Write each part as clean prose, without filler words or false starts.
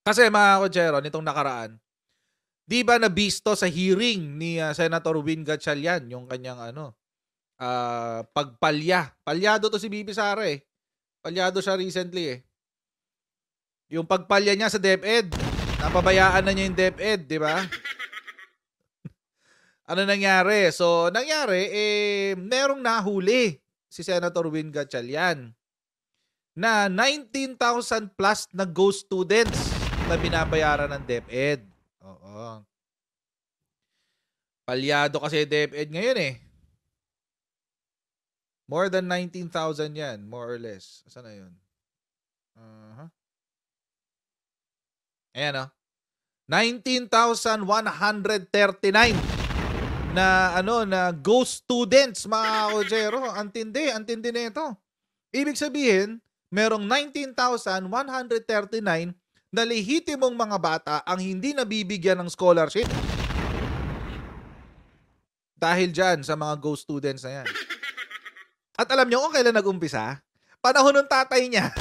Kasi mga kotsero, nitong nakaraan, di ba nabisto sa hearing ni Senator Win Gatchalian yung kanyang pagpalya. Palyado to si Bibi Sara eh. Palyado siya recently eh. Yung pagpalya niya sa DepEd, napabayaan na niya yung DepEd, di ba? Ano nangyari? So, nangyari, merong nahuli si Senator Win Gatchalian na 19,000 plus na ghost students na binabayaran ng DepEd. Oo. Palyado kasi DepEd ngayon eh. More than 19,000 yan, more or less. Saan na yun? Ayan o. 19,139 na ghost students, mga kotsero. Antindi na ito. Ibig sabihin, merong 19,139 na lehitimong mga bata ang hindi nabibigyan ng scholarship. Dahil dyan sa mga ghost students na yan. At alam nyo kung kailan nag-umpisa? Panahon ng tatay niya.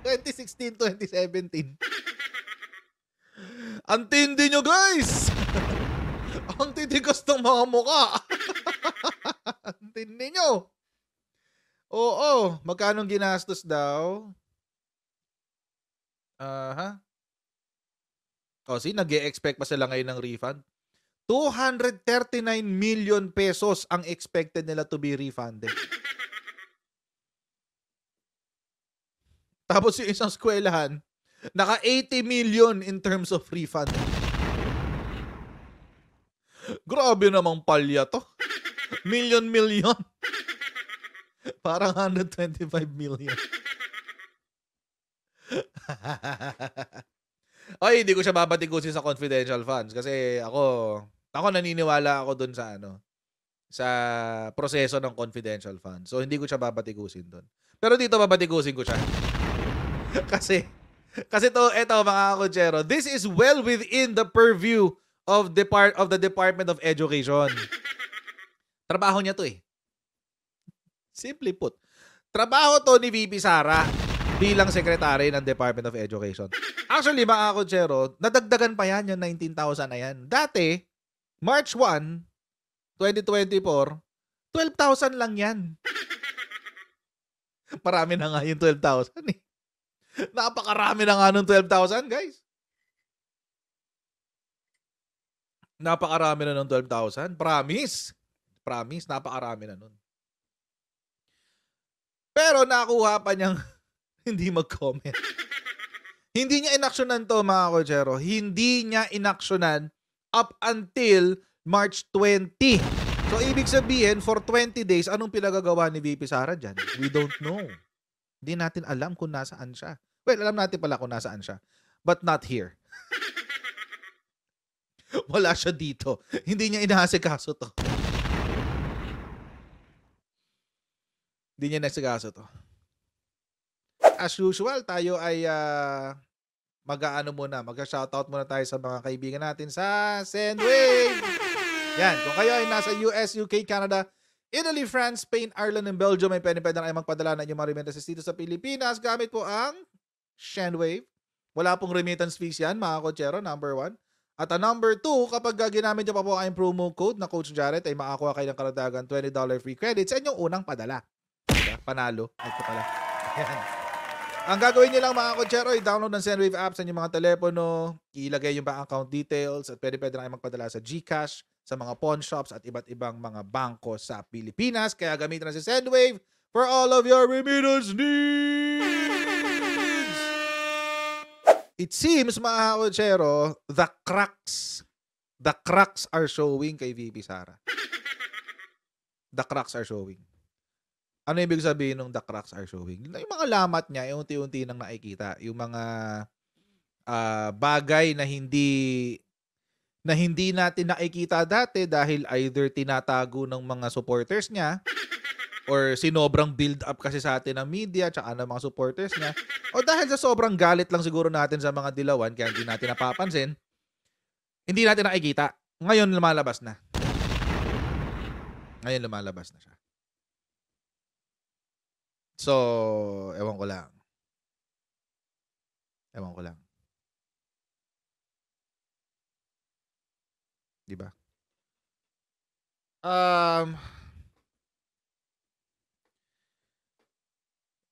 2016, 2017. Ang tindi nyo, guys! Ang titigas ng mga mukha. Ang tindi nyo. Oo, magkano ginastos daw? See, nag-e-expect pa sila ngayon ng refund. 239 million pesos ang expected nila to be refunded. Tapos yung isang eskwelahan, naka 80 million in terms of refund. Grabe namang palya to. Million. Parang 125 million. Ay, hindi ko siya babatikusin sa confidential funds kasi ako naniniwala ako dun sa sa proseso ng confidential funds. So hindi ko siya babatikusin dun. Pero dito babatikusin ko siya. kasi eto mga kotsero, this is well within the purview of the Department of Education. Trabaho niya to eh. Simply put, trabaho to ni VP Sara bilang secretary ng Department of Education. Actually, mga kotsero, nadagdagan pa yan yung 19,000 na yan. Dati, March 1, 2024, 12,000 lang yan. Marami na nga yung 12,000 eh. Napakarami na nga nung 12,000, guys. Napakarami na nung 12,000. Promise, napakarami na nun. Pero nakuha pa niyang hindi mag-comment. Hindi niya inaksyonan to, mga kotsero. Hindi niya inaksyonan up until March 20. So, ibig sabihin, for 20 days, anong pinagagawa ni VP Sara dyan? We don't know. Hindi natin alam kung nasaan siya. Well, alam natin pala kung nasaan siya. But not here. Wala siya dito. Hindi niya inaasikaso to. Hindi niya inaasikaso to. As usual, tayo ay mag-shoutout muna tayo sa mga kaibigan natin sa Sendwave. Yan, kung kayo ay nasa US, UK, Canada, Italy, France, Spain, Ireland, and Belgium, ay pwede na kayo magpadala ng inyong mga remittances dito sa Pilipinas gamit po ang Sendwave. Wala pong remittance fees yan, mga kotsero, number 1. At number 2, kapag ginamit nyo pa po ang promo code na Coach Jarrett, ay makakuha kayo ng karagdagan $20 free credit sa inyong unang padala. Diba? Panalo. Ito pala. Ayan. Ang gagawin nyo lang, mga kotsero, ay download ng Sendwave app sa inyong mga telepono, ilagay yung bank account details, at pwede na kayo magpadala sa GCash, sa mga pawn shops, at iba't ibang mga bangko sa Pilipinas. Kaya gamitin na si Sendwave for all of your remittance needs! It seems, mga kotsero, the cracks are showing kay VP Sara. The cracks are showing. Ano ibig sabihin ng the cracks are showing? Yung mga lamat niya, yung unti-unti nang nakikita. Yung mga bagay na hindi natin nakikita dati dahil either tinatago ng mga supporters niya or sinobrang build up kasi sa atin ng media tsaka ng mga supporters niya o dahil sa sobrang galit lang siguro natin sa mga dilawan kaya hindi natin napapansin, hindi natin nakikita. Ngayon lumalabas na. Siya. So, ewan ko lang. Ewan ko lang. Di ba?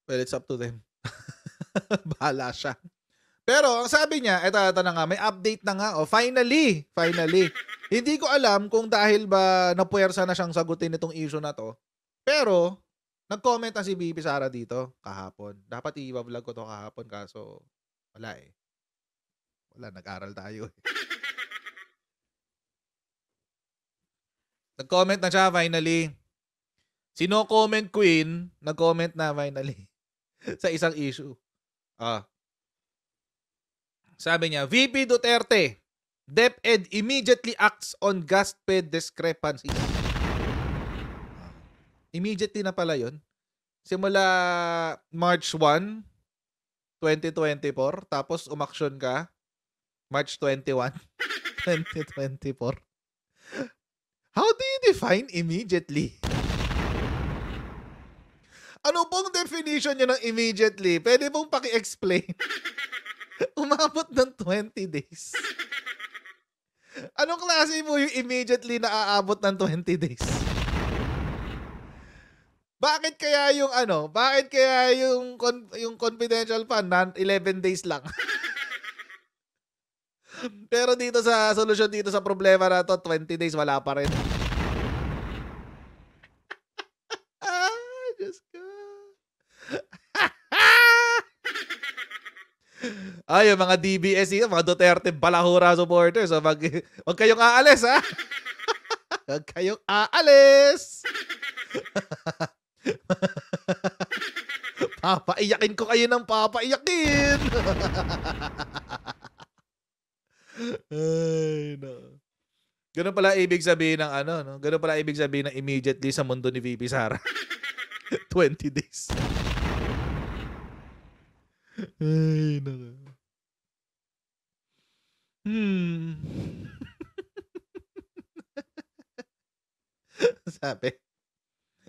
Well, it's up to them. Bahala siya. Pero ang sabi niya, ito na nga, may update na nga. Oh, finally. Hindi ko alam kung dahil ba napuwersa na siyang sagutin itong issue na to. Pero, nag-comment na si Bibi Sara dito kahapon. Dapat i-vlog ko to kahapon kaso wala eh. Wala, nag-aral tayo eh. Nag-comment na siya finally. Si No Comment Queen, nag-comment na finally sa isang issue. Sabi niya, VP Duterte, DepEd immediately acts on GasPed discrepancies. Immediately na pala yun. Simula March 1, 2024, tapos umaksyon ka March 21, 2024. How do you define immediately? Ano pong definition nyo ng immediately? Pwede pong paki-explain. Umabot ng 20 days. Anong klase mo yung immediately na aabot ng 20 days? Bakit kaya yung yung confidential fund na 11 days lang? Pero dito sa solusyon dito sa problema na to, 20 days wala pa rin. Diyos ko. Ay, yung mga DBS yun, mga Duterte Balahura supporters. So wag kayong aalis, ha? Wag kayong aalis. Papaiyakin ko kayo ng papaiyakin. Ay, no. Ganun pala ibig sabihin ng no? Ganun pala ibig sabihin ng immediately sa mundo ni VP Sara. 20 days. Ay, no.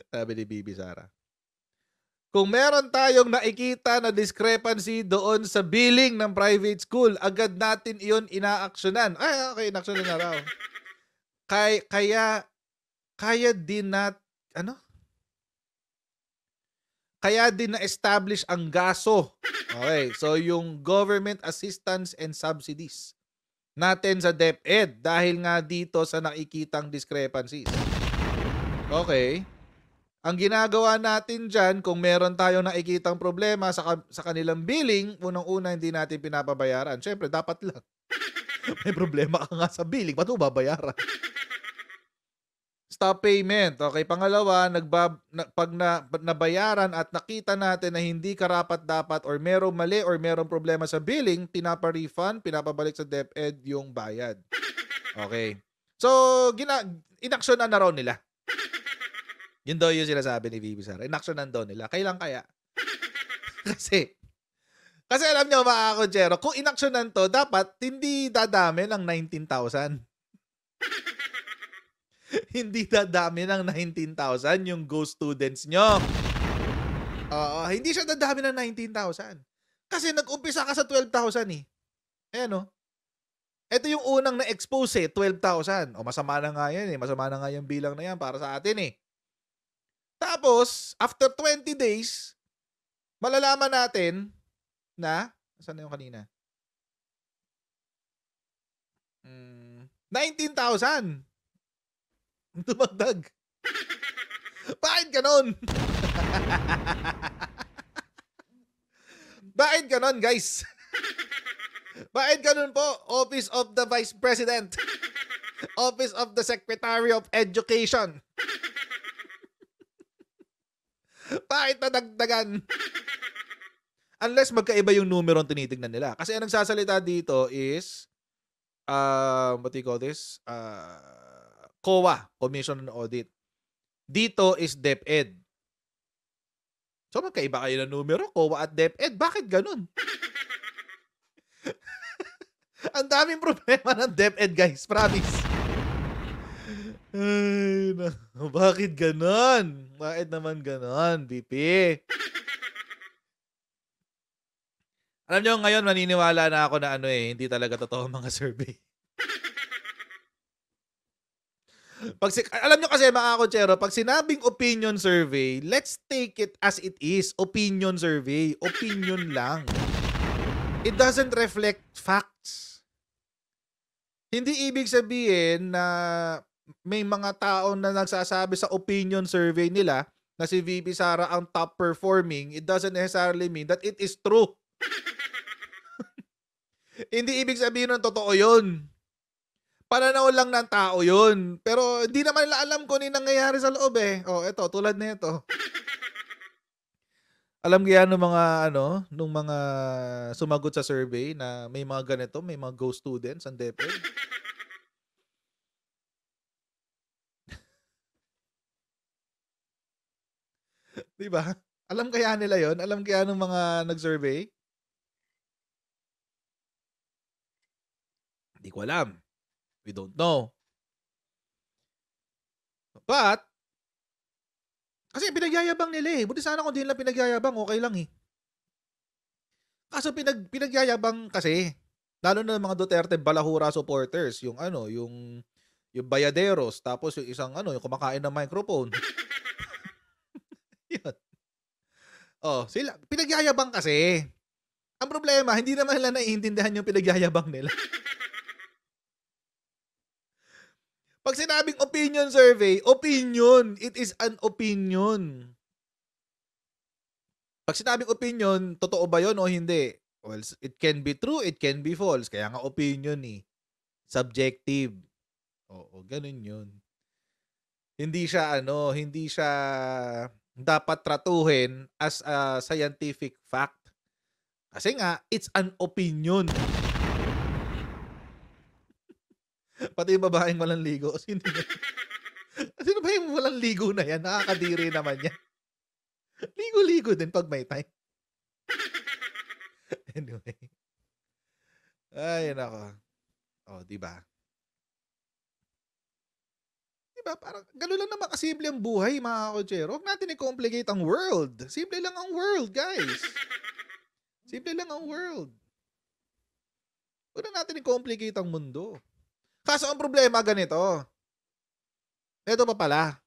Sabi ni Bibi Sara. Kung meron tayong nakikita na discrepancy doon sa billing ng private school, agad natin iyon inaaksyonan. Ay, okay, inaaksyonan na raw. Kaya din na-establish ang GASO. Okay, so yung government assistance and subsidies natin sa DepEd dahil nga dito sa nakikitang discrepancies. Okay. Ang ginagawa natin dyan, kung meron tayong nakikitang problema sa kanilang billing, unang-una hindi natin pinapabayaran. Siyempre, dapat lang. May problema ka nga sa billing, ba't mo babayaran? Stop payment. Okay, pangalawa, pag nabayaran at nakita natin na hindi karapat-dapat or merong mali or merong problema sa billing, pinapa-refund, pinapabalik sa DepEd yung bayad. Okay. So, inaksyonan na raw nila. Yun daw yung sinasabi ni VP Sara. Inaksyonan daw nila. Kailan kaya? Kasi alam niyo mga kakutsero, kung inaksyonan to, dapat hindi dadami ng 19,000. Hindi dadami ng 19,000 yung Go students nyo. Hindi siya dadami ng 19,000. Kasi nag-umpisa ka sa 12,000 eh. Ayan o. Ito yung unang na-expose eh, 12,000. Masama na nga yan eh. Masama na nga yung bilang na yan para sa atin eh. Tapos, after 20 days, malalaman natin na, saan na yung kanina? 19,000. Tumagdag. Bakit ganon? Bakit ganon, guys? Bakit ganon po? Office of the Vice President. Office of the Secretary of Education. Bakit nadagdagan? Unless magkaiba yung numero ang tinitignan nila. Kasi ang nagsasalita dito is, what do you call this? COA, Commission on Audit. Dito is DepEd. So magkaiba kayo ng numero, COA at DepEd. Bakit ganun? Ang daming problema ng DepEd, guys. Promise. Ay, bakit ganon? Bakit naman ganon, BP? Alam nyo, ngayon maniniwala na ako na hindi talaga totoo ang mga survey. Alam nyo kasi mga kotsero, pag sinabing opinion survey, let's take it as it is. Opinion survey. Opinion lang. It doesn't reflect facts. Hindi ibig sabihin na may mga tao na nagsasabi sa opinion survey nila na si VP Sara ang top performing. It doesn't necessarily mean that it is true. Hindi ibig sabihin ng totoo yun. Pananaw lang ng tao yun. Pero hindi naman nila alam kung ano nangyayari sa loob eh. Ito, tulad na ito. Alam kaya nung mga sumagot sa survey na may mga ganito, may mga ghost students ang DepEd. Diba? Alam kaya nila yon? Alam kaya nung mga nag-survey? Hindi ko alam. We don't know. But, kasi pinagyayabang nila eh. Buti sana kung di nila pinagyayabang, okay lang eh. Kaso pinagyayabang kasi, lalo na mga Duterte Balahura supporters, yung bayaderos, tapos yung isang yung kumakain ng microphone. Yun. Sila, pinagyayabang kasi. Ang problema, hindi naman nila naiintindihan yung pinagyayabang nila. Pag sinabing opinion survey, opinion. It is an opinion. Pag sinabing opinion, totoo ba yun o hindi? Well, it can be true, it can be false. Kaya nga opinion eh. Subjective. Oo, ganun yun. Hindi siya dapat tratuhin as a scientific fact. Kasi nga, it's an opinion. Pati yung babaeng walang ligo. Sino ba yung walang ligo na yan? Nakakadiri naman yan. Ligo-ligo din pag may time. Anyway. Ay, nako. Diba? Diba? Parang gano'n lang naman kasimple ang buhay, mga kotsero. Huwag natin i-complicate ang world. Simple lang ang world, guys. Simple lang ang world. Huwag na natin i-complicate ang mundo. Kaso ang problema ganito. Ito pa pala.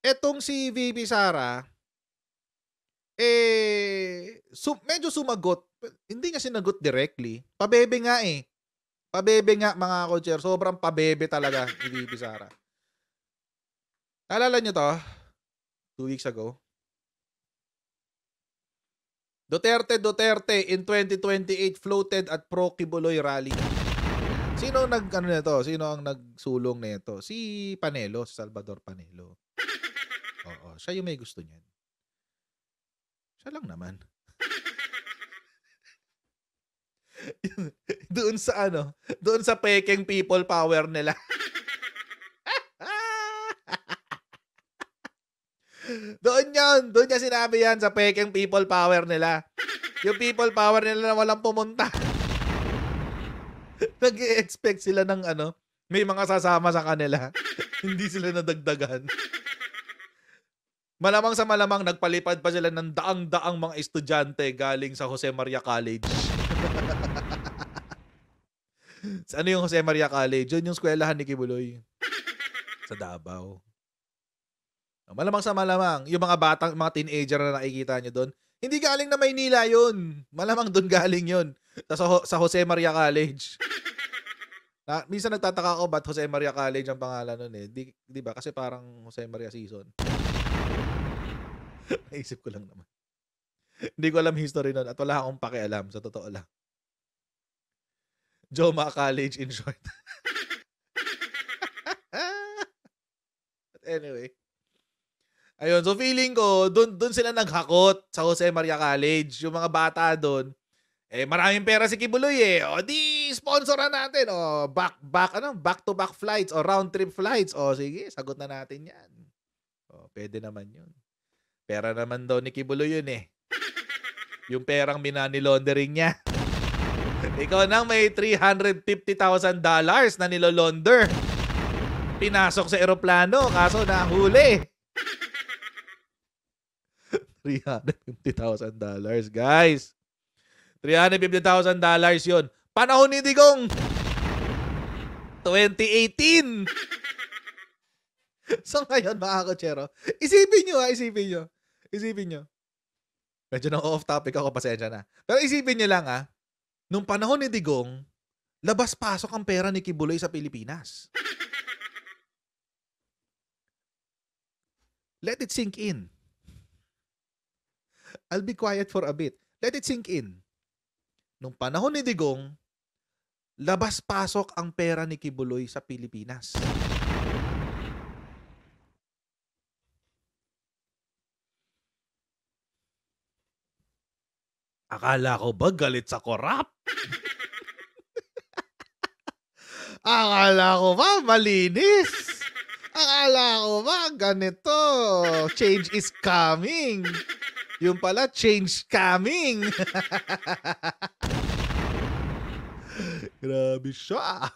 Etong si VP Sara, medyo sumagot. Hindi nga sinagot directly. Pabebe nga eh. Pabebe nga mga kotsero. Sobrang pabebe talaga ni VP Sara. Naalala nyo to? 2 weeks ago. Duterte in 2028 floated at pro-Kibuloy rally. Sino nito? Sino ang nagsulong nito? Si Panelo, si Salvador Panelo. Oo, siya yung may gusto niyan. Siya lang naman. doon sa pekeng people power nila. Doon niya sinabi yan sa pekeng people power nila. Yung people power nila na walang pumunta. Nag-i-expect sila ng may mga sasama sa kanila. Hindi sila nadagdagan. Malamang sa malamang, nagpalipad pa sila ng daang-daang mga estudyante galing sa Jose Maria College. Ano yung Jose Maria College? Yun yung eskwelahan ni Kibuloy. Sa Davao. Malamang sa malamang, yung mga teenager na nakikita nyo doon, hindi galing na Maynila yun. Malamang doon galing yun. Sa Jose Maria College. Minsan nagtataka ako ba't Jose Maria College ang pangalan nun eh. Di ba? Kasi parang Jose Maria Season. Naisip ko lang naman. Hindi ko alam history nun at wala akong pakialam sa totoo lang. Joma College in short. But anyway. Ayun, so feeling ko, doon sila naghakot sa Jose Maria College. Yung mga bata doon, maraming pera si Kibuloy eh. Di sponsoran natin. Back to back flights o round trip flights. Sige, sagot na natin 'yan. Pwede naman 'yun. Pera naman daw ni Kibuloy 'yun eh. Yung perang minani laundering niya. Ikaw nang may $350,000 na nilolonder. Pinasok sa eroplano kaso nahuli. $350,000, guys. $350,000 yun. Panahon ni Digong. 2018. So ngayon, mga kotsero, isipin nyo. Medyo na off topic ako, pasensya na. Pero isipin nyo lang nung panahon ni Digong, labas-pasok ang pera ni Kibuloy sa Pilipinas. Let it sink in. I'll be quiet for a bit. Let it sink in. Nung panahon ni Digong, labas-pasok ang pera ni Kibuloy sa Pilipinas. Akala ko ba galit sa korap? Akala ko ba malinis? Akala ko ba ganito? Change is coming. Yung pala, change coming. Grabe siya.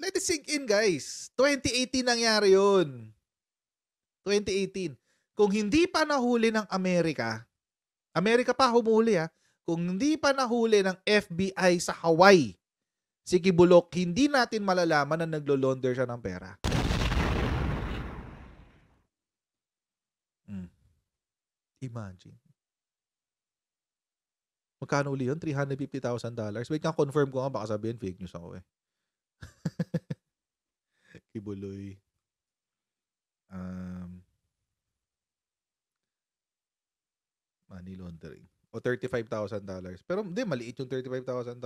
Let it sink in, guys. 2018 nangyari yun. 2018. Kung hindi pa nahuli ng Amerika pa humuli kung hindi pa nahuli ng FBI sa Hawaii, si Kibulok, hindi natin malalaman na naglo-launder siya ng pera. Imagine. Magkano uli yun? $350,000. Wait nga, confirm ko nga. Baka sabihin fake news ako Kibuloy. Money laundering. O $35,000. Pero hindi, maliit yung $35,000.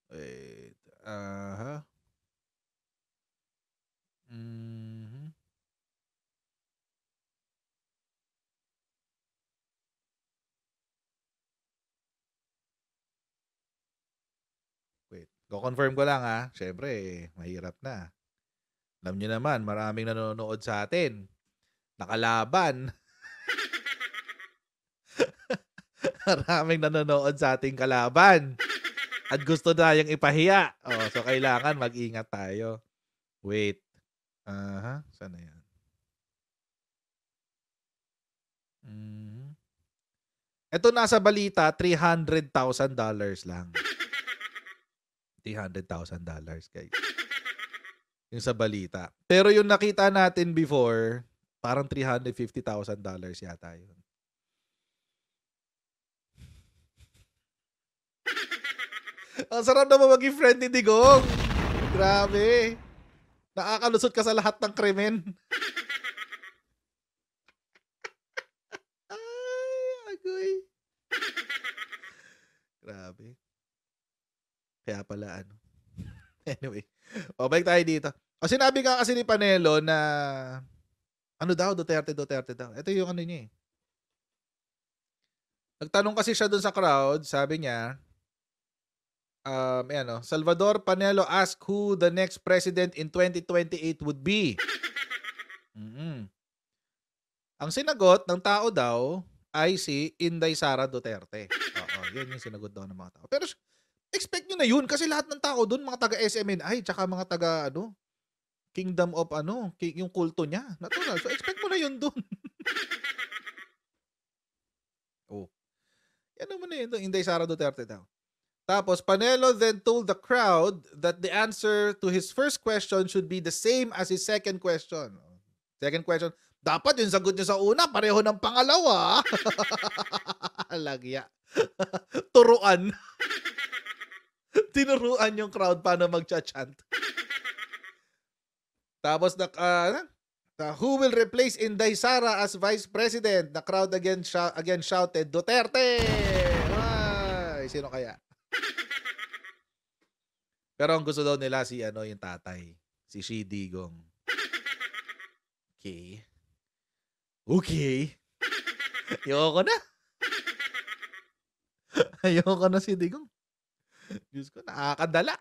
Wait. Wait. Go-confirm ko lang Siyempre, mahirap na. Alam niyo naman, maraming nanonood sa atin. Nakalaban. Maraming nanonood sa ating kalaban. At gusto na yung ipahiya. So kailangan mag-ingat tayo. Wait. Saan na yan? Ito nasa balita, $300,000 lang. $300,000, guys. Yung sa balita. Pero yung nakita natin before, parang $350,000 yata yun. Ang sarap naman maging friend ni Digong. Grabe. Nakakalusot ka sa lahat ng krimen. Ay, agoy. Grabe. Kaya pala Anyway. Balik tayo dito. Sinabi nga kasi ni Panelo na Duterte daw. Ito yung niya Nagtanong kasi siya dun sa crowd, sabi niya, Salvador Panelo asked who the next president in 2028 would be. Ang sinagot ng tao daw ay si Inday Sara Duterte. Yun yung sinagot daw ng mga tao. Pero expect nyo na yun kasi lahat ng tao doon, mga taga-SMNI, tsaka mga taga, Kingdom of, yung kulto niya. Natural. So, expect mo na yun doon. Yan naman na yun. Inday Sara Duterte daw. Tapos, Panelo then told the crowd that the answer to his first question should be the same as his second question. Second question, dapat yung sagot niya sa una, pareho ng pangalawa. Lagya. Turuan. Tinuruan yung crowd paano mag-chant. Tapos, who will replace Inday Sara as Vice President? The crowd again shouted, Duterte! Ay, sino kaya? Pero ang gusto daw nila yung tatay. Si Shi Digong. Okay. Ayoko na. Ayoko na si Digong. Diyos ko, nakakadala.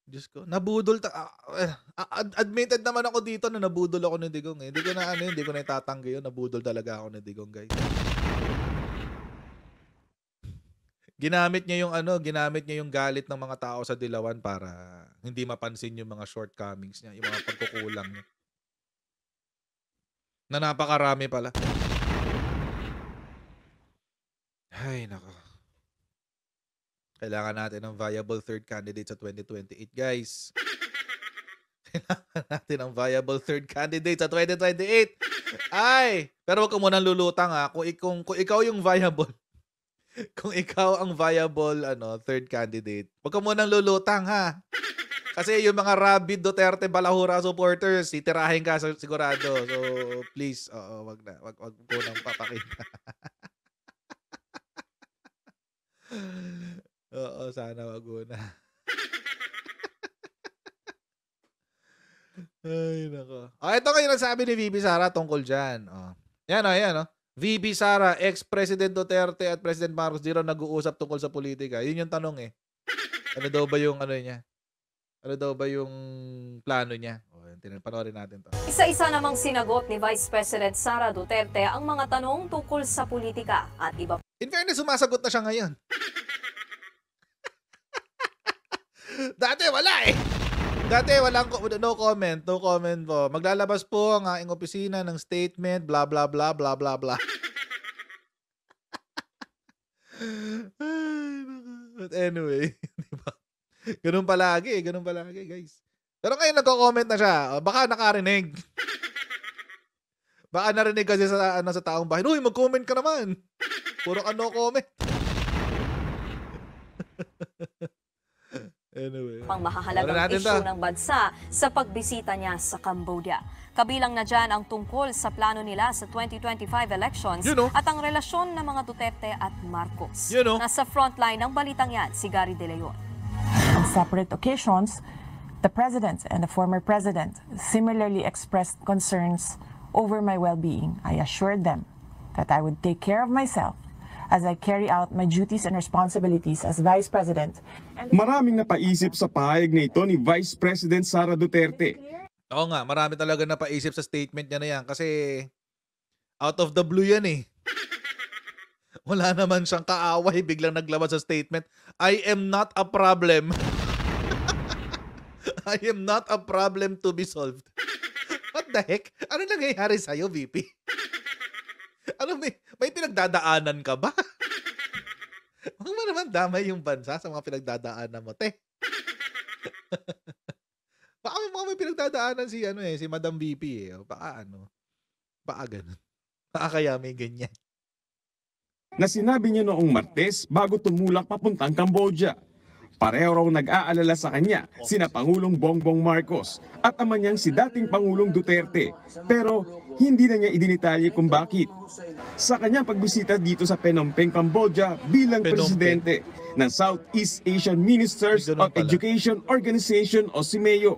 Diyos ko, nabudol. Admitted naman ako dito na nabudol ako ni Digong. Hindi ko na itatanggi yun. Nabudol talaga ako ni Digong, guys. Ginamit niya yung galit ng mga tao sa Dilawan para hindi mapansin yung mga shortcomings niya, yung mga pagkukulang niya. Na napakarami pala. Ay, nako. Kailangan natin ng viable third candidate sa 2028, guys. Kailangan natin ng viable third candidate sa 2028. Ay, pero wag ka munang lulutang ha. Kung ikaw yung viable, kung ikaw ang viable third candidate, wag ka munang lulutang ha. Kasi yung mga rabid Duterte Balahura supporters, titirahin ka sigurado. So, please, wag na. Wag ko nang papakita. Oo, sana wag mo na. Ay, nako. Ito kayo nagsabi ni VP Sara tungkol dyan. Yan. VP Sara, ex-President Duterte at President Marcos di raw nag-uusap tungkol sa politika. Yun yung tanong eh. Ano daw ba yung niya? Ano daw ba yung plano niya? Panoorin natin to. Isa-isa namang sinagot ni Vice President Sara Duterte ang mga tanong tungkol sa politika at iba. In fairness, sumasagot na siya ngayon. Dati wala eh. Dati walang no comment po. Maglalabas po ang aking opisina ng statement, blah blah blah blah blah blah. But anyway, di ba? Ganun palagi, guys. Pero ngayon nagko-comment na siya. Baka nakarinig. Baka narinig kasi sa taong bahay. Uy, mag-comment ka naman. Puro ka no comment. Anyway, pang mahahalagang isyu ng bansa sa pagbisita niya sa Cambodia. Kabilang na dyan ang tungkol sa plano nila sa 2025 elections at ang relasyon ng mga Duterte at Marcos. Nasa frontline ng balitang yan si Gary De Leon. On separate occasions, the President and the former President similarly expressed concerns over my well-being. I assured them that I would take care of myself as I carry out my duties and responsibilities as Vice President. Maraming napaisip sa pahayag na ito ni Vice President Sara Duterte. Oo nga, marami talaga napaisip sa statement niya na yan kasi out of the blue yan eh. Wala naman siyang kaaway, biglang naglabas sa statement, I am not a problem. I am not a problem to be solved. What the heck? Ano nangyayari sa'yo, VP? Ano, may pinagdadaanan ka ba? Huwag mo naman damay yung bansa sa mga pinagdadaanan mo, te. Baka may pinagdadaanan si Madam VP eh. Baka ganun. Baka kaya may ganyan. Na sinabi niya noong Martes bago tumulak papuntang Cambodia. Pareho raw nag-aalala sa kanya sina Pangulong Bongbong Marcos at ama niyang si dating Pangulong Duterte. Pero hindi na niya idinitalye kung bakit. Sa kanyang pagbisita dito sa Phnom Penh, Cambodia bilang presidente ng Southeast Asian Ministers of Education Organization o SIMEO,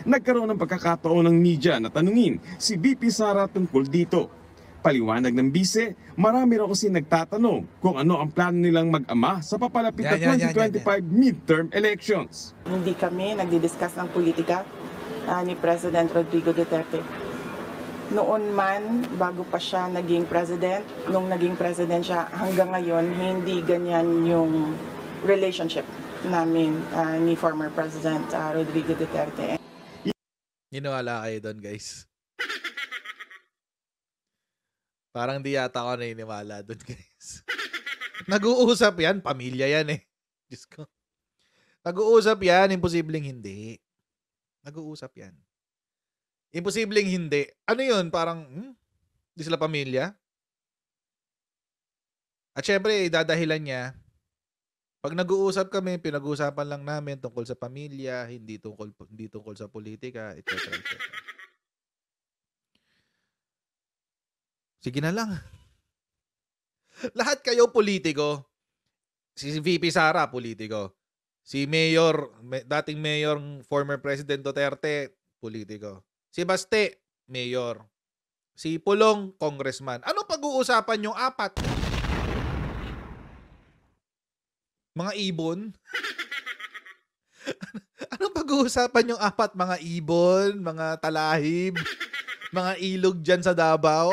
nagkaroon ng pagkakataon ng media na tanungin si VP Sara tungkol dito. Paliwanag ng bise, marami raw kasi nagtatanong kung ano ang plano nilang mag-ama sa papalapit na 2025 midterm elections. Hindi kami nagdi-discuss ng politika ni President Rodrigo Duterte. Noon man, bago pa siya naging president, nung naging president siya hanggang ngayon, hindi ganyan yung relationship namin ni former President Rodrigo Duterte. Niniwala kayo doon, guys. Parang di yata ako naniniwala doon, guys. Nag-uusap yan, pamilya yan eh. Diyos ko. Nag-uusap yan, imposibleng hindi. Nag-uusap yan. Imposibleng hindi. Ano yun? Parang, di sila pamilya? At syempre, dadahilan niya, pag nag-uusap kami, pinag-uusapan lang namin tungkol sa pamilya, hindi tungkol sa politika, etc. etc. Sige na lang. Lahat kayo politiko. Si VP Sara, politiko. Si Mayor, dating Mayor, former President Duterte, politiko. Si Baste, Mayor. Si Pulong, Congressman. Ano pag-uusapan yung apat? Mga ibon? Ano pag-uusapan yung apat? Mga ibon, mga talahib, mga ilog dyan sa Davao?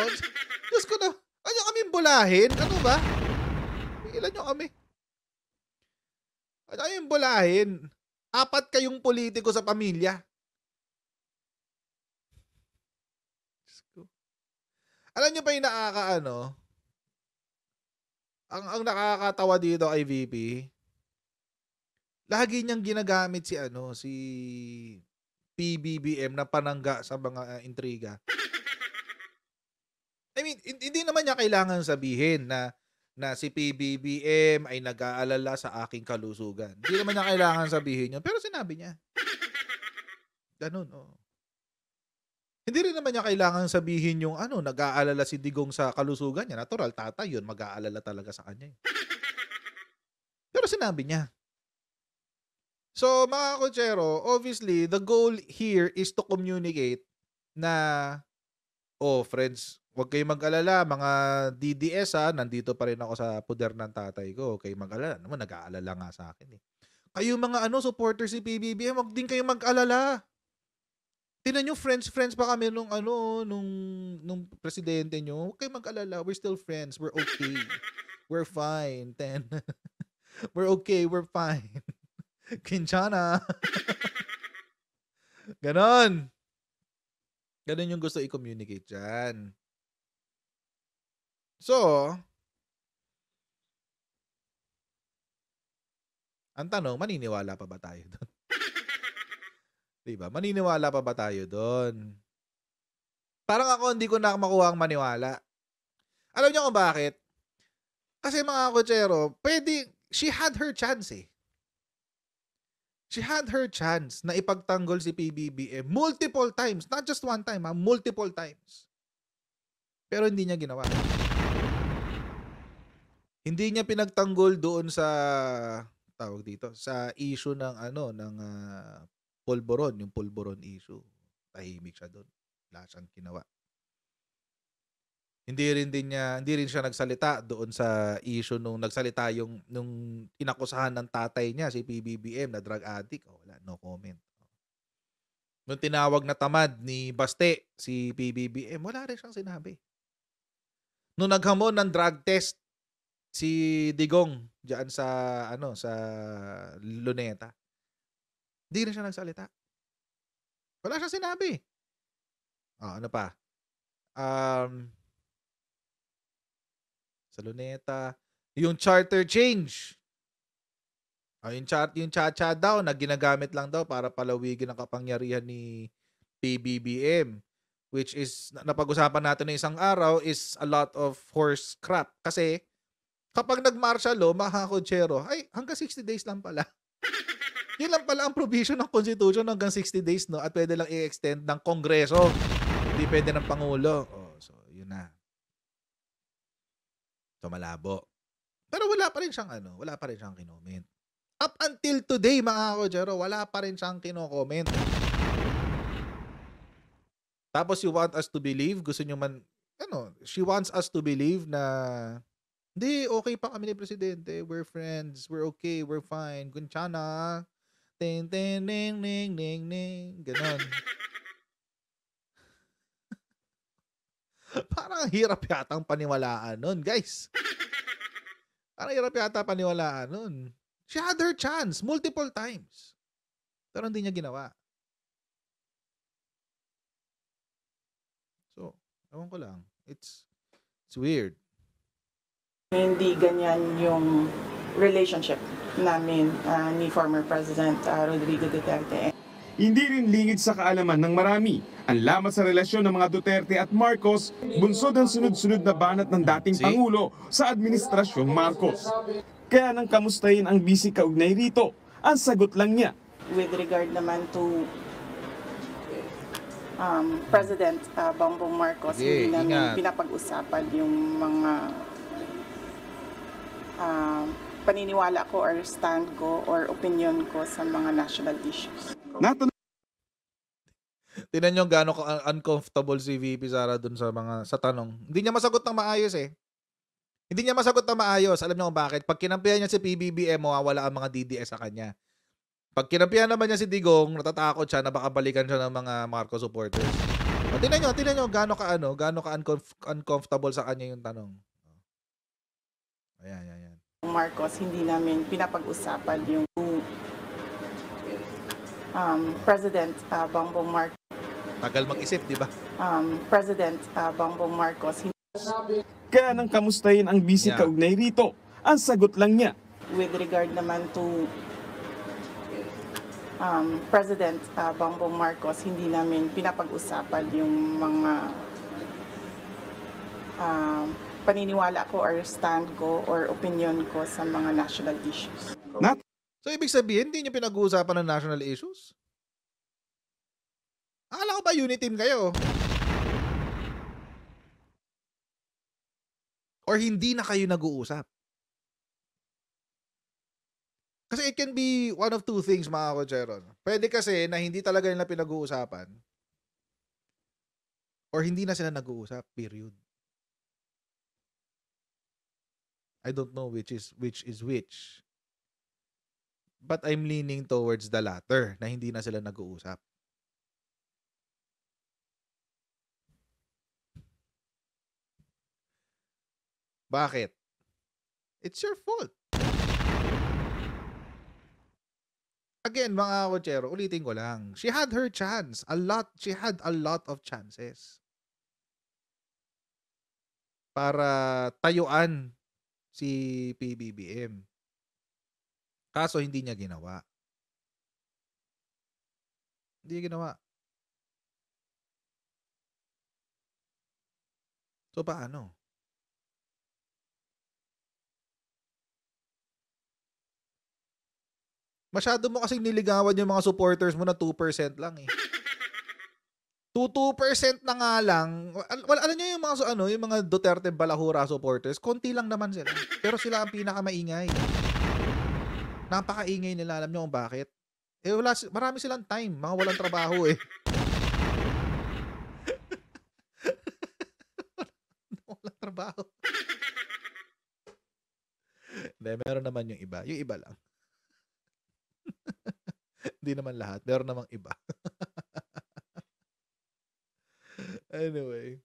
Diyos ko na, ano kami bulahin? Ano ba? Ilan nyo kami? Ano yung bulahin? Apat kayong politiko sa pamilya. Diyos ko. Alam niyo pa yung nakakaano, ang nakakatawa dito kay VP, lagi niyang ginagamit si si PBBM na panangga sa mga intriga. I mean, hindi naman niya kailangan sabihin na si PBBM ay nag-aalala sa aking kalusugan. Hindi naman niya kailangan sabihin yun, pero sinabi niya. Ganun, oh. Hindi rin naman niya kailangan sabihin yung nag-aalala si Digong sa kalusugan niya. Natural, tatay yun, mag-aalala talaga sa kanya. Pero sinabi niya. So, mga kotsero, obviously, the goal here is to communicate na, friends, huwag kayong mag-alala, mga DDS nandito pa rin ako sa poder ng tatay ko. Huwag kayong mag-alala. Naman, nag-aalala nga sa akin eh. Kayo mga supporters si PBBM, huwag din kayong mag-alala. Tingnan nyo, friends pa kami nung presidente nyo. Huwag kayong mag-alala. We're still friends. We're okay. We're fine. We're okay. We're fine. Kinchana. Ganon. Ganon yung gusto i-communicate dyan. So, ang tanong, maniniwala pa ba tayo doon? Diba? Maniniwala pa ba tayo doon? Parang ako hindi ko na makuha ang maniwala. Alam niyo kung bakit? Kasi mga kotsero, she had her chance eh. She had her chance na ipagtanggol si PBBM multiple times. Not just one time, multiple times. Pero hindi niya ginawa. Hindi niya pinagtanggol doon sa tawag dito, sa issue ng pulburon, yung pulburon issue. Tahimik siya doon. Wala siyang ginawa. Hindi rin siya nagsalita doon sa issue nung nagsalita nung inakusahan ng tatay niya si PBBM na drug addict. Wala, no comment. Nung tinawag na tamad ni Baste si PBBM, wala rin siyang sinabi. Nung naghamon ng drug test si Digong diyan sa sa Luneta, hindi rin siya nagsalita. Wala siyang sinabi. Ano pa? Sa Luneta, yung charter change. Yung cha-cha daw na ginagamit lang daw para palawigin ang kapangyarihan ni PBBM, which is napag-usapan natin na isang araw, is a lot of horse crap. Kasi kapag nag-martial law, mga kotsero, hanggang 60 days lang pala. Yun lang pala ang provision ng Constitution, hanggang 60 days, no? At pwede lang i-extend ng Kongreso. Hindi pwede ng Pangulo. So, yun na. So, malabo. Pero wala pa rin siyang kinoment. Up until today, mga kotsero, wala pa rin siyang kino-comment. Tapos, you want us to believe, gusto nyo man, she wants us to believe na, hindi, okay pa kami ni Presidente. We're friends. We're okay. We're fine. Kunchana. Ting, ting, ning, ning, ning, ning. Ganon. Parang hirap yatang paniwalaan nun, guys. Parang hirap yata paniwalaan nun. She had her chance multiple times. Pero hindi niya ginawa. So, ewan ko lang. It's weird. Hindi ganyan yung relationship namin ni former President Rodrigo Duterte. Hindi rin lingid sa kaalaman ng marami ang lamat sa relasyon ng mga Duterte at Marcos, bunsod ang sunod-sunod na banat ng dating Pangulo sa Administrasyong Marcos. Kaya nang kamustahin ang busy kaugnay rito, ang sagot lang niya. With regard naman to President Bongbong Marcos, hindi namin pinapag-usapan yung mga paniniwala ko or stand ko or opinion ko sa mga national issues. Tingnan nyo gaano uncomfortable si VP Sara dun sa tanong. Hindi niya masagot ng maayos eh. Hindi niya masagot ng maayos. Alam niyo kung bakit? Pag kinampihan niya si PBBM, mawawala ang mga DDS sa kanya. Pag kinampihan naman niya si Digong, natatakot siya na baka balikan siya ng mga Marcos supporters. Tingnan nyo gaano ka uncomfortable sa kanya yung tanong. Ayan. Marcos, hindi namin pinapag-usapan yung President Bongbong Marcos. Tagal mag-isip, di ba? President Bongbong Marcos Kaya nang kamustahin ang busy Yeah. kaugnay rito, ang sagot lang niya, with regard naman to President Bongbong Marcos, hindi namin pinapag-usapan yung mga paniniwala ko or stand ko or opinion ko sa mga national issues. So, ibig sabihin, hindi nyo pinag-uusapan ng national issues? Akala ko ba unity team kayo? Or hindi na kayo nag-uusap? Kasi it can be one of two things, mga kocheron. Pwede kasi na hindi talaga nila pinag-uusapan. Or hindi na sila nag-uusap, period. I don't know which is which. But I'm leaning towards the latter, na hindi na sila nag-uusap. Bakit? It's your fault. Again, mga kochero, ulitin ko lang. She had her chance. She had a lot of chances. Para tayuan si PBBM. Kaso hindi niya ginawa. Hindi niya ginawa. So paano? Masyado mo kasing niligawan yung mga supporters mo na 2% lang eh. 2% na nga lang. Alam niyo yung mga yung mga Duterte Balahura supporters, konti lang naman sila. Pero sila ang pinakamaingay. Napakaingay nila, alam niyo kung bakit? Eh marami silang time, mga walang trabaho eh. Walang trabaho. Hindi, meron naman yung iba. Yung iba lang. Hindi naman lahat. Meron namang iba. Anyway.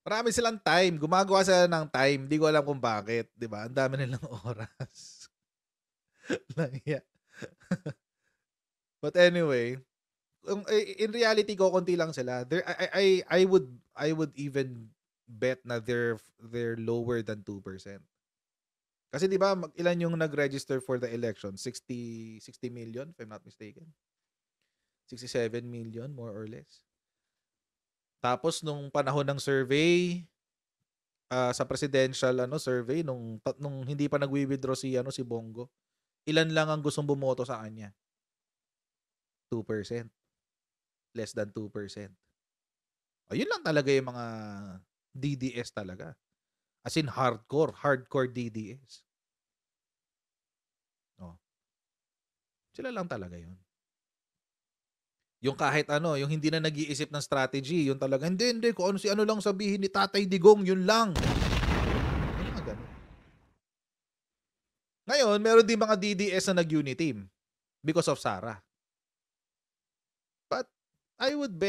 Marami silang time. Gumagawa sila ng time. Hindi ko alam kung bakit. Diba? Ang dami nilang oras. Langya. But anyway, in reality ko, konti lang sila. I would even bet na they're lower than 2%. Kasi di ba ilan yung nag-register for the election? 60 million, if I'm not mistaken. 67 million, more or less. Tapos nung panahon ng survey, sa presidential survey, nung hindi pa nag-withdraw si Bongo, ilan lang ang gustong bumoto sa kanya? 2%. Less than 2%. Ayun lang talaga yung mga DDS talaga. As in hardcore DDS. Oh. Sila lang talaga yun. Yung kahit yung hindi na nag-iisip ng strategy, yung talaga, hindi, kung ano lang sabihin ni Tatay Digong, yun lang. Ano nga ganun? Ngayon, meron din mga DDS na nag-uniteam because of Sara. But I would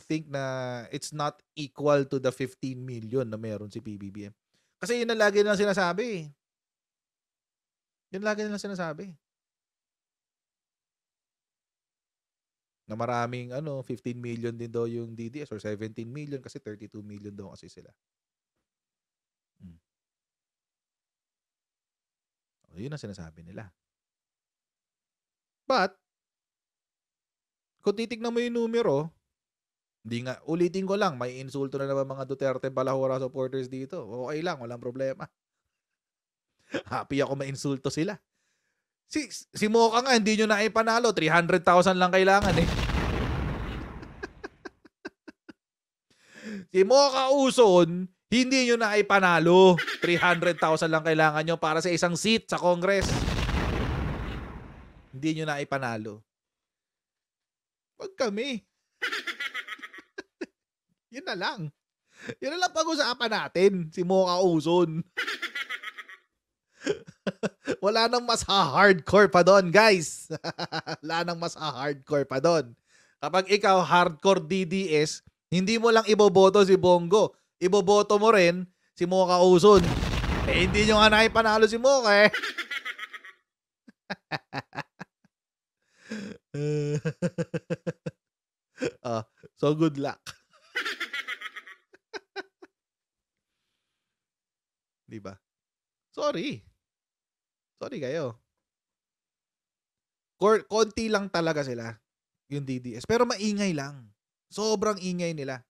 think na it's not equal to the 15 million na meron si PBBM. Kasi yun ang lagi nilang sinasabi. Yun lagi nilang sinasabi. Na maraming 15 million din daw yung DDS or 17 million kasi 32 million daw kasi sila. Yun ang sinasabi nila. But, kung titignan mo yung numero, hindi nga, ulitin ko lang, may insulto na naman mga Duterte Balahura supporters dito. Okay lang, walang problema. Happy ako ma-insulto sila. Si Mocha nga, hindi nyo na ipanalo. 300,000 lang kailangan eh. Si Mocha Uson, hindi nyo na ipanalo. 300,000 lang kailangan nyo para sa isang seat sa Congress. Hindi nyo na ipanalo. Wag kami. Yun na lang. Yun na lang pag-usapan natin. Si Mocha Uson. Wala nang mas hardcore pa doon, guys. Wala nang mas hardcore pa doon. Kapag ikaw hardcore DDS, hindi mo lang iboboto si Bongo. Iboboto mo rin si Mocha Uson. Eh, hindi nyo nga naipanalo si Mocha eh. Ah, so good luck. 'Di ba? Sorry. Sorry kayo. Konti lang talaga sila, yung DDS. Pero maingay lang. Sobrang ingay nila.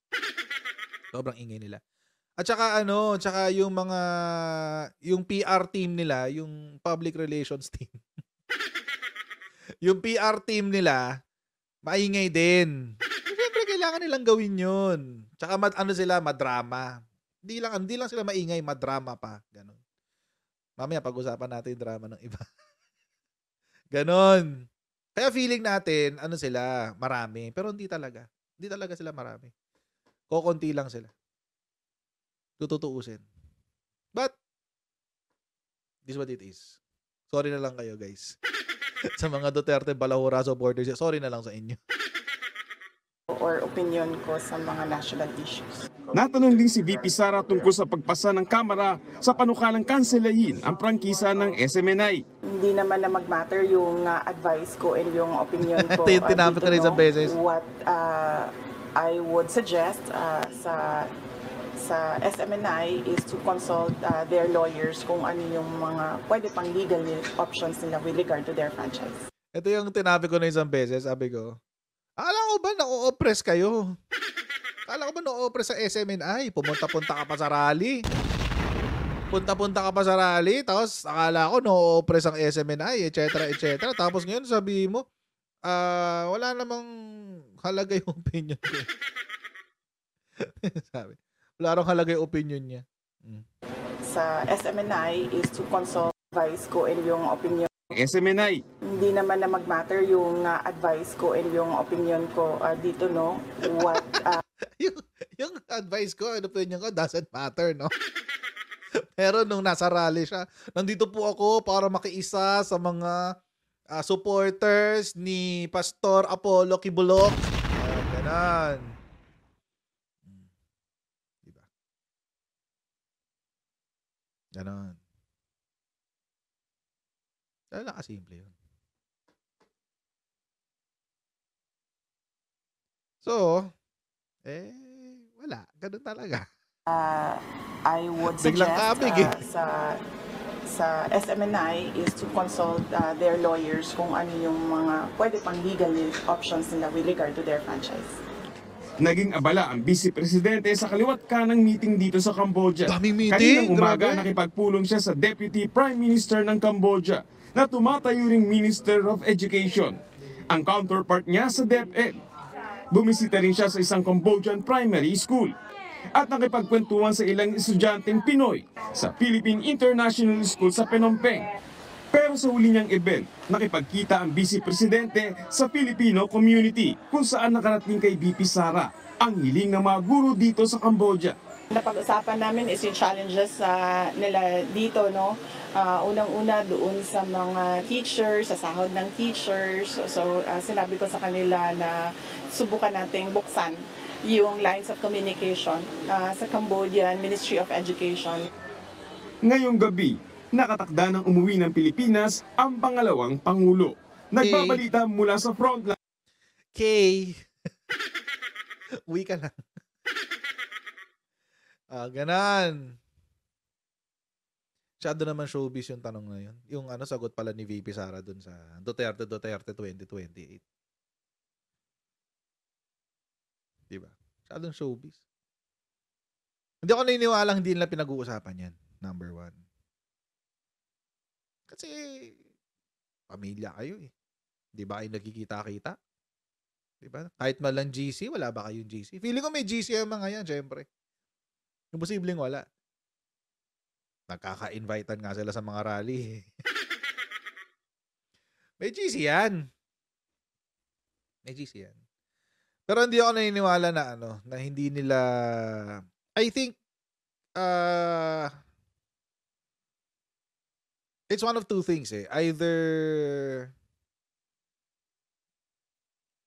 Sobrang ingay nila. At saka ano, tsaka yung PR team nila, yung public relations team. Yung PR team nila, maingay din. Siyempre, kailangan nilang gawin yun. Tsaka ano sila, madrama. Hindi lang sila maingay, madrama pa. Ganon. Mamaya pag-usapan natin yung drama ng iba. Ganon. Kaya feeling natin, ano sila, marami. Pero hindi talaga. Hindi talaga sila marami. Kokonti lang sila. Tututuusin. But, this is what it is. Sorry na lang kayo, guys. Sa mga Duterte Balahura supporters, sorry na lang sa inyo. Or opinion ko sa mga national issues. Natanong din si VP Sara tungkol sa pagpasa ng Kamara sa panukalang kanselahin ang prangkisa ng SMNI. Hindi naman na mag-matter yung advice ko and yung opinion ko. Ito yung tinapit ko na isang beses. What I would suggest sa SMNI is to consult their lawyers kung ano yung mga pwede pang legal options nila with regard to their franchise. Ito yung tinabi ko na isang beses, sabi ko, akala ko ba na-o-oppress kayo? Akala ko ba na-o-oppress sa SMNI? Pumunta-punta ka pa sa rally. Punta-punta ka pa sa rally, tapos akala ko na-o-oppress ang SMNI, etc. etc. Tapos ngayon sabi mo, wala namang halaga yung opinion ko. Sabi, wala rong halaga yung opinion niya. Sa SMNI is to consult advice ko and yung opinion. SMNI. Hindi naman na mag-matter yung advice ko and yung opinion ko dito, no? What yung advice ko, ano opinion ko, doesn't matter, no? Pero nung nasa rally siya, nandito po ako para makiisa sa mga supporters ni Pastor Apollo Kibulok. Ganon. Diba? Ganon. Dahil nakasimple yun. So, wala. Ganun talaga. I would Biglang suggest kabig eh. sa SMNI is to consult their lawyers kung ano yung mga pwede pang legal options nila with regard to their franchise. Naging abala ang Vice Presidente sa kaliwat kanang meeting dito sa Cambodia. Daming meeting, Kaninang umaga grabe. nakipagpulong siya sa Deputy Prime Minister ng Cambodia na tumatayo ring Minister of Education. Ang counterpart niya sa DepEd. Bumisita rin siya sa isang Cambodian primary school at nakipagkwentuhan sa ilang estudyanteng Pinoy sa Philippine International School sa Phnom Penh. Pero sa huli niyang event, nakipagkita ang Vice Presidente sa Filipino community kung saan nakarating kay VP Sara ang hiling ng mga guro dito sa Cambodia. Napag-usapan namin is yung challenges nila dito, no? Unang-una doon sa mga teachers, sa sahod ng teachers. So sinabi ko sa kanila na subukan nating buksan yung lines of communication sa Cambodian Ministry of Education. Ngayong gabi, nakatakda ng umuwi ng Pilipinas ang pangalawang Pangulo. Nagbabalita mula sa frontline. Okay. Uwi ka lang. Ganan. Masyado naman showbiz yung tanong na yun. Yung sagot pala ni VP Sara dun sa Duterte 2028. Diba? Masyadong showbiz. Hindi ako naniniwalang hindi nila pinag-uusapan yan. Number one. Kasi, pamilya kayo eh. Di ba kayo nagkikita-kita? Di ba? Kahit malang GC, wala ba kayong GC? Feeling ko may GC ang mga yan, syempre. Imposibleng wala. Nagkaka-invitean nga sila sa mga rally. May GC yan. May GC yan. Pero hindi ako naniniwala na na hindi nila, I think, it's one of two things eh. Either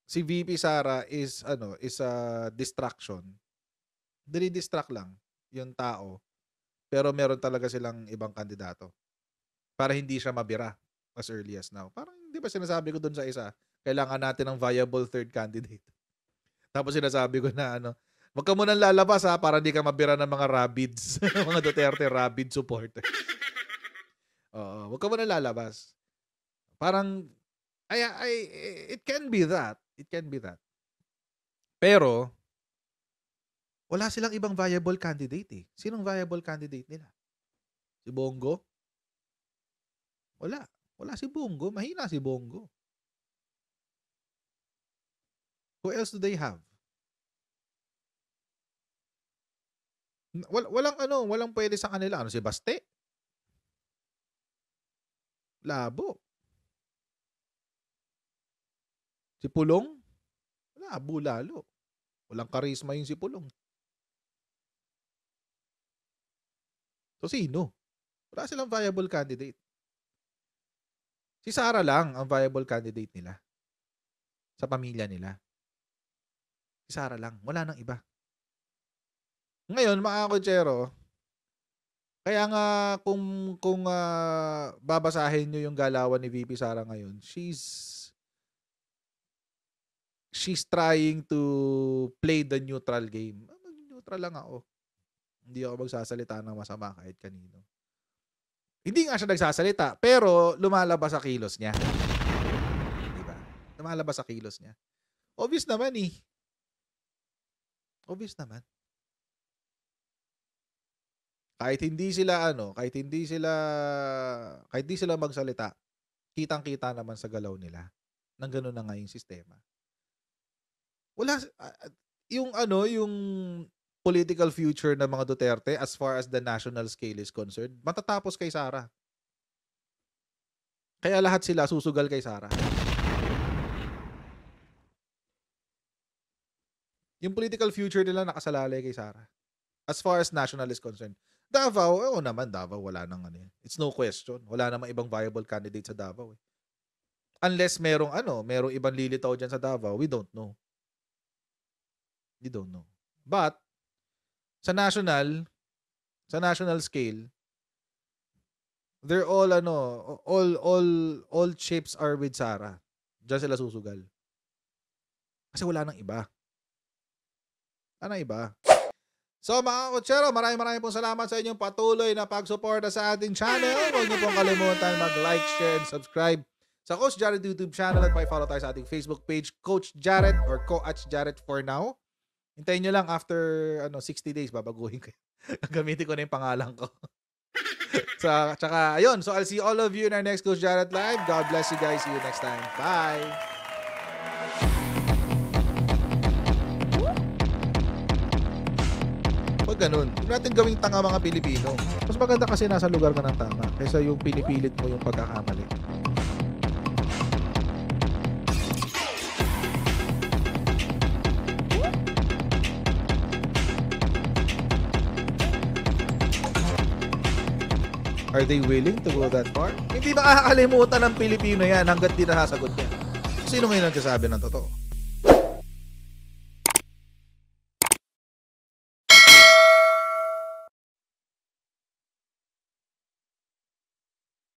si VP Sara is a distraction. Dini-distract lang yung tao. Pero meron talaga silang ibang kandidato para hindi siya mabira as early as now. Parang di ba sinasabi ko dun sa isa, kailangan natin ng viable third candidate. Tapos sinasabi ko na wag ka munang lalabas ha, para hindi ka mabira ng mga rabids, mga Duterte rabid supporter. Oo, wag ka munang lalabas. Parang, it can be that. It can be that. Pero, wala silang ibang viable candidate eh. Sinong viable candidate nila? Si Bongo? Wala. Wala si Bongo. Mahina si Bongo. Who else do they have? Walang pwede sa kanila. Si Baste? Labo. Si Pulong? Labo lalo. Walang karisma yung si Pulong. So, sino? Wala silang viable candidate. Si Sara lang ang viable candidate nila. Sa pamilya nila. Si Sara lang. Wala nang iba. Ngayon, mga kotsero, kaya nga kung babasahin nyo yung galawan ni VP Sara ngayon, she's trying to play the neutral game. Neutral lang ako. Hindi ako magsasalita ng masama kahit kanino. Hindi nga siya nagsasalita, pero lumalabas sa kilos niya. Diba? Lumalabas sa kilos niya. Obvious naman eh. Obvious naman. Kahit hindi sila magsalita, kitang-kita naman sa galaw nila. Nang gano'n na nga yung sistema. Wala yung political future ng mga Duterte as far as the national scale is concerned, matatapos kay Sara. Kaya lahat sila susugal kay Sara. Yung political future nila nakasalalay kay Sara. As far as national is concerned. Davao, Davao, wala nang It's no question. Wala namang ibang viable candidate sa Davao. Eh. Unless merong ibang lilitaw dyan sa Davao, we don't know. We don't know. But, sa national scale, they're all chips are with Sara. Diyan sila susugal. Kasi wala nang iba. Wala nang iba. So mga kotsero, maraming pong salamat sa inyong patuloy na pagsuporta sa ating channel. Huwag niyo pong kalimutan mag-like, share, and subscribe sa Coach Jared YouTube channel at pa-follow tayo sa ating Facebook page, Coach Jared or Coach Jared for now. Hintayin nyo lang after 60 days, babaguhin ko. Gamitin ko na yung pangalan ko. Tsaka, ayun. So, I'll see all of you in our next Coach Jared Live. God bless you guys. See you next time. Bye! Huwag ganun. Huwag natin gawing tanga mga Pilipino. Mas maganda kasi nasa lugar ka ng tama kaysa yung pinipilit mo yung pagkakamali. Are they willing to go that far? Hindi makakalimutan ng Pilipino yan hanggat di nasasagot niya. Sino ngayon nagsasabi ng totoo?